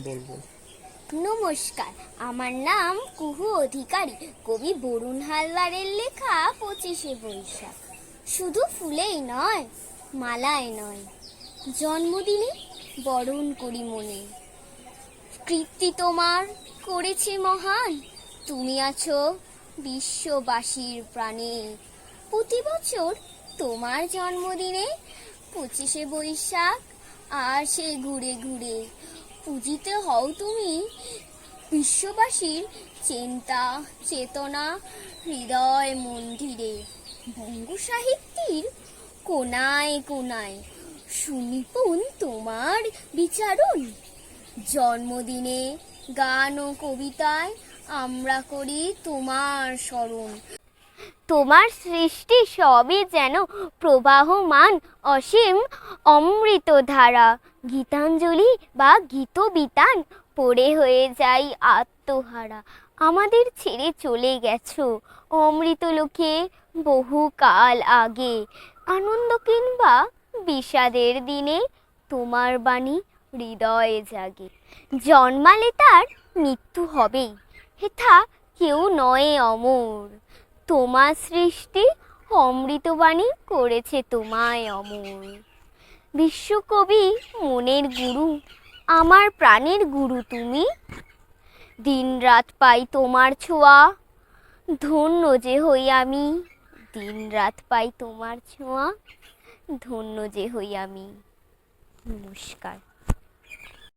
বলবো। নমস্কার, আমার নাম কুহু অধিকারী। কবি বরুণ হালদারের লেখা 25শে বৈশাখ। শুধু ফুলেই নয়, মালায় নয়, জন্মদিনে বরণ করি মনে। কীর্তি তোমার করেছে মহান, তুমি আছো বিশ্ববাসীর প্রাণে। প্রতি বছর তোমার জন্মদিনে 25শে বৈশাখ আসে ঘুরে ঘুরে। পূজিত হও তুমি বিশ্ববাসীর চিন্তা চেতনা হৃদয় মন্দিরে। বঙ্গ সাহিত্যের কোনায় কোনায় সুনিপুণ তোমার বিচারণ। জন্মদিনে গান ও কবিতায় আমরা করি তোমার স্মরণ। তোমার সৃষ্টি সবই যেন প্রবাহমান অসীম অমৃত ধারা। গীতাঞ্জলি বা গীতবিতান পড়ে হয়ে যাই আত্মহারা। আমাদের ছেড়ে চলে গেছো অমৃতলোকে বহু কাল আগে। আনন্দ কিংবা বিষাদের দিনে তোমার বাণী হৃদয়ে জাগে। জন্মালে তার মৃত্যু হবেই, হেথা কেউ নয় অমর। তোমার সৃষ্টি অমৃতবাণী করেছে তোমায় অমর। বিশ্বকবি মনের গুরু, আমার প্রাণের গুরু তুমি। দিন রাত পাই তোমার ছোঁয়া, ধন্য যে হই আমি। দিন রাত পাই তোমার ছোঁয়া, ধন্য যে হই আমি। নমস্কার।